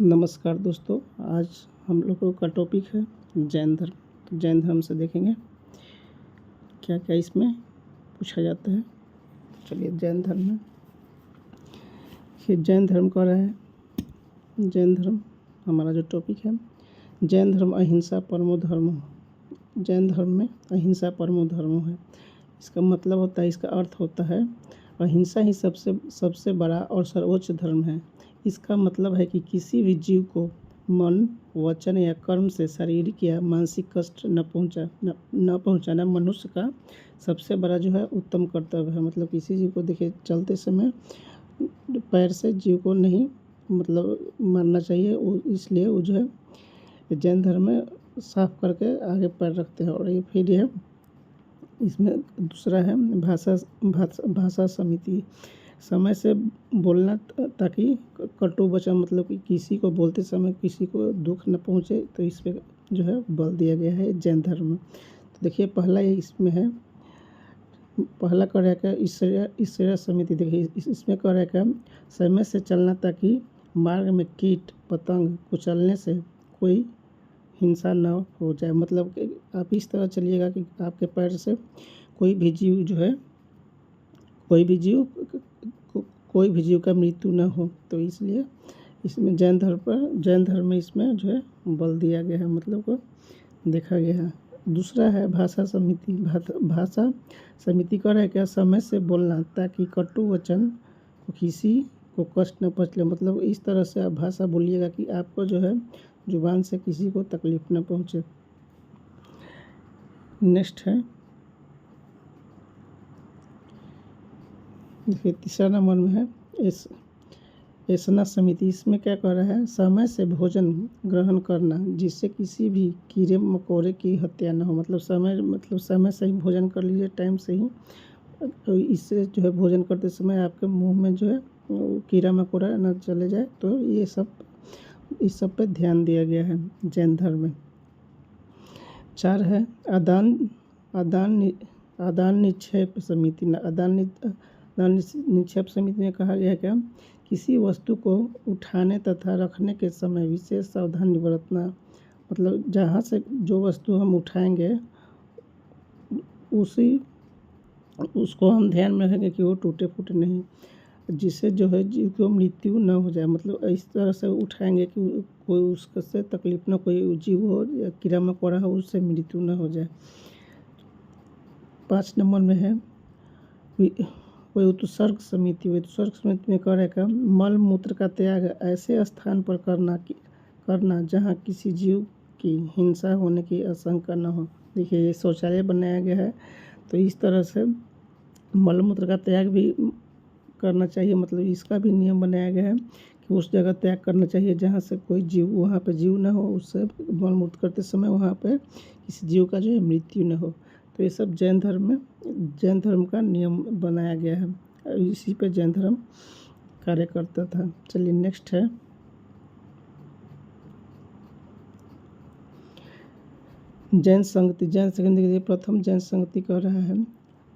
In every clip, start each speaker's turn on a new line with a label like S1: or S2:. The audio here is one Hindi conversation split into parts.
S1: नमस्कार दोस्तों, आज हम लोगों का टॉपिक है जैन धर्म। तो जैन धर्म से देखेंगे क्या क्या इसमें पूछा जाता है। चलिए जैन धर्म में ये जैन धर्म कह रहा है। जैन धर्म हमारा जो टॉपिक है, जैन धर्म अहिंसा परमो धर्म। जैन धर्म में अहिंसा परमो धर्म है। इसका मतलब होता है, इसका अर्थ होता है अहिंसा ही सबसे बड़ा और सर्वोच्च धर्म है। इसका मतलब है कि किसी भी जीव को मन, वचन या कर्म से शारीरिक या मानसिक कष्ट न पहुंचाना मनुष्य का सबसे बड़ा जो है उत्तम कर्तव्य है। मतलब किसी जीव को देखिए चलते समय पैर से जीव को नहीं मतलब मारना चाहिए, वो इसलिए वो जो है जैन धर्म में साफ करके आगे पैर रखते हैं। और ये फिर ये इसमें दूसरा है भाषा समिति। समय से बोलना ताकि कटु वचन, मतलब कि किसी को बोलते समय किसी को दुख न पहुंचे, तो इस पे जो है बल दिया गया है जैन धर्म में। तो देखिए पहला ये इसमें है, पहला कह रहा है ईश्वरीय समिति। देखिए इसमें कह रहा है समय से चलना ताकि मार्ग में कीट पतंग कुचलने से कोई हिंसा न हो जाए। मतलब कि आप इस तरह चलिएगा कि आपके पैर से कोई भी जीव जो है कोई भी जीव का मृत्यु न हो। तो इसलिए इसमें जैन धर्म में इसमें जो है बल दिया गया है, मतलब को देखा गया है। दूसरा है भाषा समिति। भाषा समिति का है क्या, समय से बोलना ताकि कटु वचन को किसी को कष्ट न पहुँचे। मतलब इस तरह से आप भाषा बोलिएगा कि आपको जो है जुबान से किसी को तकलीफ न पहुँचे। नेक्स्ट है देखिए तीसरा नंबर में है ऐसना समिति। इसमें क्या कह रहा है, समय से भोजन ग्रहण करना जिससे किसी भी कीड़े मकोड़े की हत्या न हो। मतलब समय से ही भोजन कर लीजिए, टाइम से ही। तो इससे जो है भोजन करते समय आपके मुंह में जो है कीड़ा मकोड़ा न चले जाए। तो ये सब इस सब पे ध्यान दिया गया है जैन धर्म में। 4 है आदान निक्षेप समिति। आदान निक्षेप समिति में कहा गया है क्या, किसी वस्तु को उठाने तथा रखने के समय विशेष सावधानी बरतना। मतलब जहाँ से जो वस्तु हम उठाएंगे उसको हम ध्यान में रखेंगे कि वो टूटे फूटे नहीं, जिससे जो है जीव को मृत्यु न हो जाए। मतलब इस तरह से उठाएंगे कि कोई उससे तकलीफ न, कोई जीव हो या कीड़ा मकोड़ा हो उससे मृत्यु न हो जाए। 5 नंबर में है वयुत्सर्ग समिति। वयुत्सर्ग समिति में कह रहा है मल मूत्र का त्याग ऐसे स्थान पर करना जहाँ किसी जीव की हिंसा होने की आशंका न हो। देखिए ये शौचालय बनाया गया है, तो इस तरह से मल मूत्र का त्याग भी करना चाहिए। मतलब इसका भी नियम बनाया गया है कि उस जगह त्याग करना चाहिए जहाँ से कोई जीव, वहाँ पे जीव न हो, उससे मल मूत्र करते समय वहाँ पे किसी जीव का जो है मृत्यु न हो। तो ये सब जैन धर्म का नियम बनाया गया है। इसी पे जैन धर्म कार्य करता था। चलिए नेक्स्ट है जैन संगति। प्रथम जैन संगति कह रहा है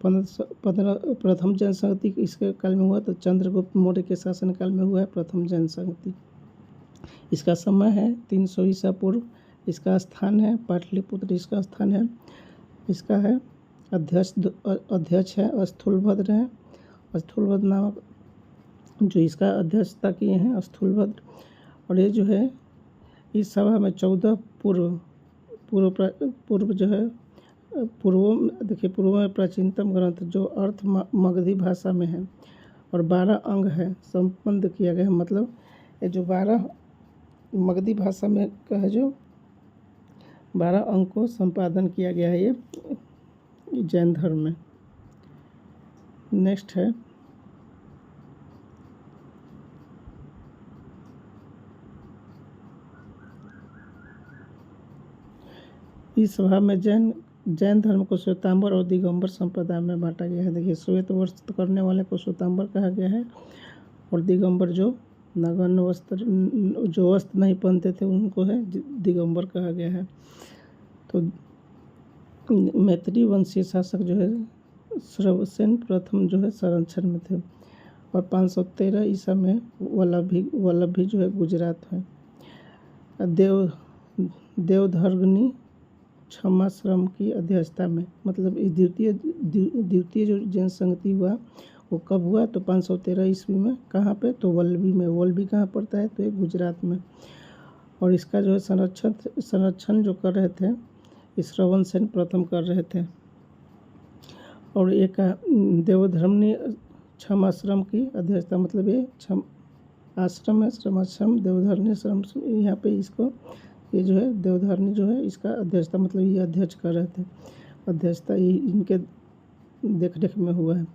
S1: प्रथम जैन संगति इसके काल में हुआ तो चंद्रगुप्त मौर्य के शासन काल में हुआ है प्रथम जैन संगति। इसका समय है 300 ईसा पूर्व। इसका स्थान है पाटलिपुत्र। इसका स्थान है, इसका है अध्यक्ष है स्थूलभद्र है। स्थूलभद्र नामक जो इसका अध्यक्षता किए हैं स्थूलभद्र। और ये जो है इस सभा में 14 पूर्व जो है पूर्व में प्राचीनतम ग्रंथ जो अर्थ मगधी भाषा में है और 12 अंग है संपन्न किया गया है। मतलब ये जो 12 मगधी भाषा में का है जो 12 अंग को संपादन किया गया है ये जैन धर्म में। नेक्स्ट है इस सभा में जैन धर्म को श्वेतांबर और दिगंबर संप्रदाय में बांटा गया है। देखिए श्वेत वस्त्र करने वाले को श्वेतांबर कहा गया है और दिगंबर जो नग्न वस्त्र नहीं पहनते थे उनको है दिगंबर कहा गया है। तो मैत्री वंशीय शासक जो है श्रवसेन प्रथम जो है संरक्षण में थे और 513 ईसा में वल्लभी जो है गुजरात है। देव देवधर्मनी क्षमाश्रम की अध्यक्षता में, मतलब इस द्वितीय जो जैन संगति हुआ वो कब हुआ? तो 513 ईस्वी में। कहाँ पे? तो वल्लभी में। वल्लभी कहाँ पड़ता है? तो ये गुजरात में। और इसका जो है संरक्षण जो कर रहे थे श्रवण सेन प्रथम कर रहे थे। और एक देवधर्मनी क्षमाश्रम की अध्यक्षता, मतलब ये आश्रम है, श्रमाश्रम देवधर्मनी श्रम, यहाँ पे इसको ये जो है देवधर्मनी जो है इसका अध्यक्षता, मतलब ये अध्यक्ष कर रहे थे। अध्यक्षता इनके देख में हुआ है।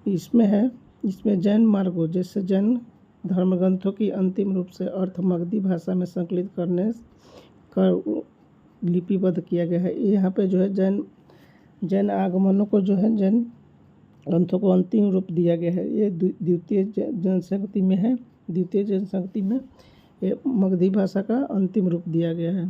S1: इसमें जैन मार्गों जैसे जैन धर्मग्रंथों की अंतिम रूप से अर्थ मगधी भाषा में संकलित करने कर लिपिबद्ध किया गया है। यहाँ पे जो है जैन आगमनों को जो है जैन ग्रंथों को अंतिम रूप दिया गया है। ये द्वितीय जैन संगति में है। द्वितीय जैन संगति में ये मगधी भाषा का अंतिम रूप दिया गया है।